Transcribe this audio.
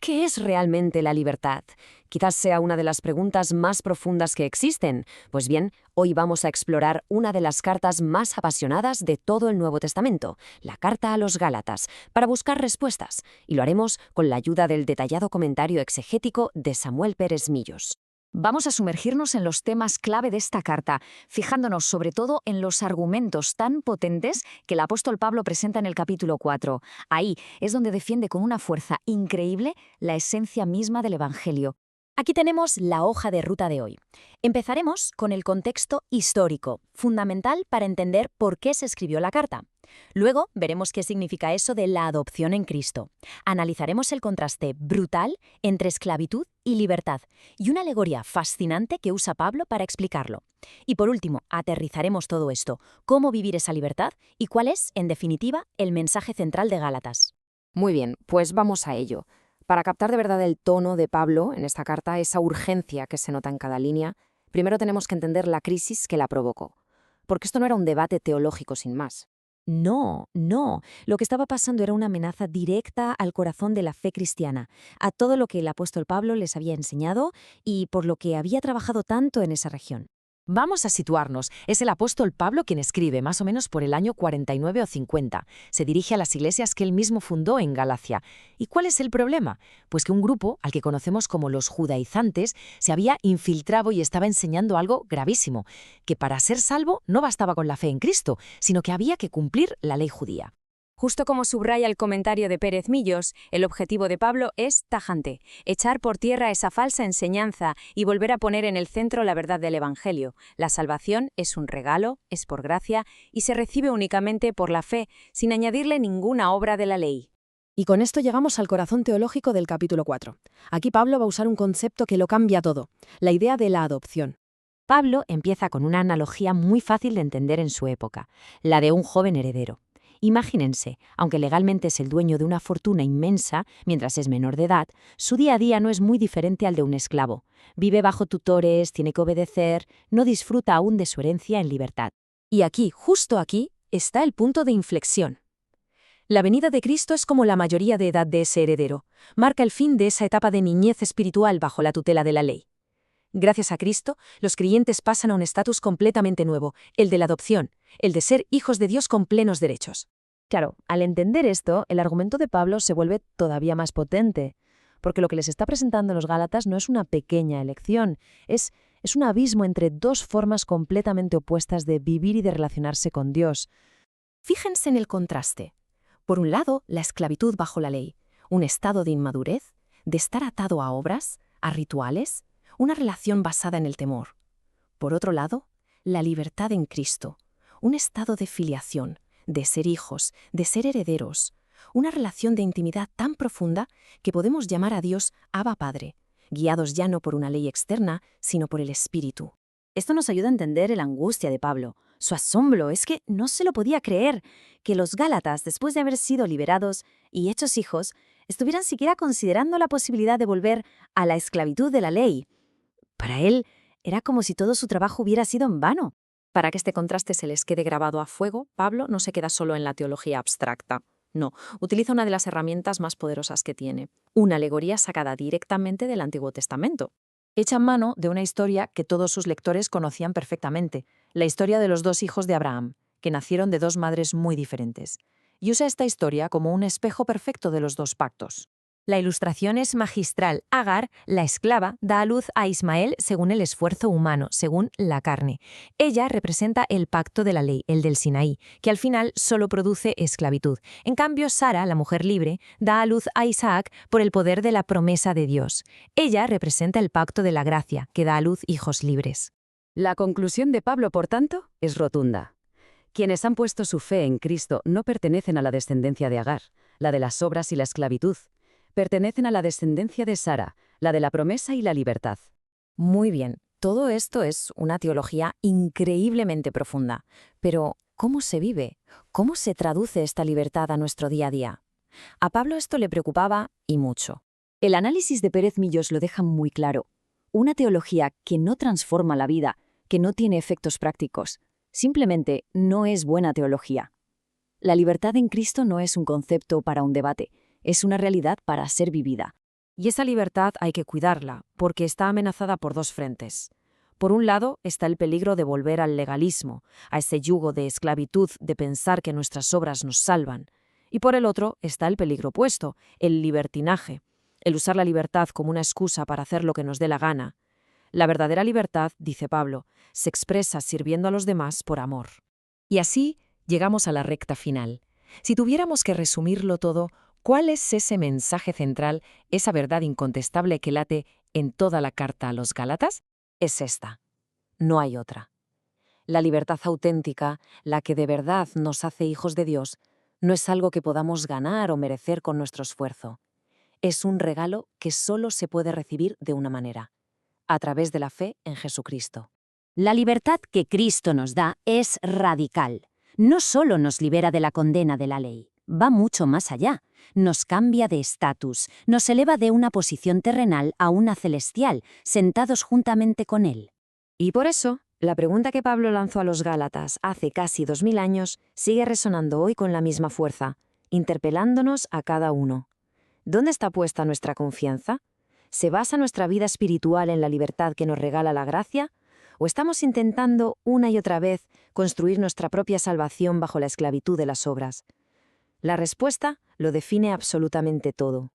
¿Qué es realmente la libertad? Quizás sea una de las preguntas más profundas que existen. Pues bien, hoy vamos a explorar una de las cartas más apasionadas de todo el Nuevo Testamento, la Carta a los Gálatas, para buscar respuestas, y lo haremos con la ayuda del detallado comentario exegético de Samuel Pérez Millos. Vamos a sumergirnos en los temas clave de esta carta, fijándonos sobre todo en los argumentos tan potentes que el apóstol Pablo presenta en el capítulo 4. Ahí es donde defiende con una fuerza increíble la esencia misma del Evangelio. Aquí tenemos la hoja de ruta de hoy. Empezaremos con el contexto histórico, fundamental para entender por qué se escribió la carta. Luego veremos qué significa eso de la adopción en Cristo. Analizaremos el contraste brutal entre esclavitud y libertad y una alegoría fascinante que usa Pablo para explicarlo. Y por último, aterrizaremos todo esto, cómo vivir esa libertad y cuál es, en definitiva, el mensaje central de Gálatas. Muy bien, pues vamos a ello. Para captar de verdad el tono de Pablo en esta carta, esa urgencia que se nota en cada línea, primero tenemos que entender la crisis que la provocó. Porque esto no era un debate teológico sin más. No. Lo que estaba pasando era una amenaza directa al corazón de la fe cristiana, a todo lo que el apóstol Pablo les había enseñado y por lo que había trabajado tanto en esa región. Vamos a situarnos. Es el apóstol Pablo quien escribe, más o menos por el año 49 o 50. Se dirige a las iglesias que él mismo fundó en Galacia. ¿Y cuál es el problema? Pues que un grupo, al que conocemos como los judaizantes, se había infiltrado y estaba enseñando algo gravísimo, que para ser salvo no bastaba con la fe en Cristo, sino que había que cumplir la ley judía. Justo como subraya el comentario de Pérez Millos, el objetivo de Pablo es tajante: echar por tierra esa falsa enseñanza y volver a poner en el centro la verdad del Evangelio. La salvación es un regalo, es por gracia y se recibe únicamente por la fe, sin añadirle ninguna obra de la ley. Y con esto llegamos al corazón teológico del capítulo 4. Aquí Pablo va a usar un concepto que lo cambia todo, la idea de la adopción. Pablo empieza con una analogía muy fácil de entender en su época, la de un joven heredero. Imagínense, aunque legalmente es el dueño de una fortuna inmensa, mientras es menor de edad, su día a día no es muy diferente al de un esclavo. Vive bajo tutores, tiene que obedecer, no disfruta aún de su herencia en libertad. Y aquí, justo aquí, está el punto de inflexión. La venida de Cristo es como la mayoría de edad de ese heredero, marca el fin de esa etapa de niñez espiritual bajo la tutela de la ley. Gracias a Cristo, los creyentes pasan a un estatus completamente nuevo, el de la adopción, el de ser hijos de Dios con plenos derechos. Claro, al entender esto, el argumento de Pablo se vuelve todavía más potente, porque lo que les está presentando en los Gálatas no es una pequeña elección, es un abismo entre dos formas completamente opuestas de vivir y de relacionarse con Dios. Fíjense en el contraste. Por un lado, la esclavitud bajo la ley, un estado de inmadurez, de estar atado a obras, a rituales, una relación basada en el temor. Por otro lado, la libertad en Cristo, un estado de filiación, de ser hijos, de ser herederos, una relación de intimidad tan profunda que podemos llamar a Dios Abba Padre, guiados ya no por una ley externa, sino por el Espíritu. Esto nos ayuda a entender la angustia de Pablo, su asombro, es que no se lo podía creer, que los Gálatas, después de haber sido liberados y hechos hijos, estuvieran siquiera considerando la posibilidad de volver a la esclavitud de la ley. Para él, era como si todo su trabajo hubiera sido en vano. Para que este contraste se les quede grabado a fuego, Pablo no se queda solo en la teología abstracta. No, utiliza una de las herramientas más poderosas que tiene, una alegoría sacada directamente del Antiguo Testamento. Echa mano de una historia que todos sus lectores conocían perfectamente, la historia de los dos hijos de Abraham, que nacieron de dos madres muy diferentes, y usa esta historia como un espejo perfecto de los dos pactos. La ilustración es magistral. Agar, la esclava, da a luz a Ismael según el esfuerzo humano, según la carne. Ella representa el pacto de la ley, el del Sinaí, que al final solo produce esclavitud. En cambio, Sara, la mujer libre, da a luz a Isaac por el poder de la promesa de Dios. Ella representa el pacto de la gracia, que da a luz hijos libres. La conclusión de Pablo, por tanto, es rotunda. Quienes han puesto su fe en Cristo no pertenecen a la descendencia de Agar, la de las obras y la esclavitud. Pertenecen a la descendencia de Sara, la de la promesa y la libertad. Muy bien, todo esto es una teología increíblemente profunda. Pero, ¿cómo se vive? ¿Cómo se traduce esta libertad a nuestro día a día? A Pablo esto le preocupaba y mucho. El análisis de Pérez Millos lo deja muy claro. Una teología que no transforma la vida, que no tiene efectos prácticos, simplemente no es buena teología. La libertad en Cristo no es un concepto para un debate, es una realidad para ser vivida. Y esa libertad hay que cuidarla, porque está amenazada por dos frentes. Por un lado está el peligro de volver al legalismo, a ese yugo de esclavitud de pensar que nuestras obras nos salvan. Y por el otro está el peligro opuesto, el libertinaje, el usar la libertad como una excusa para hacer lo que nos dé la gana. La verdadera libertad, dice Pablo, se expresa sirviendo a los demás por amor. Y así llegamos a la recta final. Si tuviéramos que resumirlo todo, ¿cuál es ese mensaje central, esa verdad incontestable que late en toda la carta a los Gálatas? Es esta. No hay otra. La libertad auténtica, la que de verdad nos hace hijos de Dios, no es algo que podamos ganar o merecer con nuestro esfuerzo. Es un regalo que solo se puede recibir de una manera, a través de la fe en Jesucristo. La libertad que Cristo nos da es radical. No solo nos libera de la condena de la ley, va mucho más allá. Nos cambia de estatus, nos eleva de una posición terrenal a una celestial, sentados juntamente con Él. Y por eso, la pregunta que Pablo lanzó a los Gálatas hace casi 2000 años sigue resonando hoy con la misma fuerza, interpelándonos a cada uno. ¿Dónde está puesta nuestra confianza? ¿Se basa nuestra vida espiritual en la libertad que nos regala la gracia? ¿O estamos intentando una y otra vez construir nuestra propia salvación bajo la esclavitud de las obras? La respuesta lo define absolutamente todo.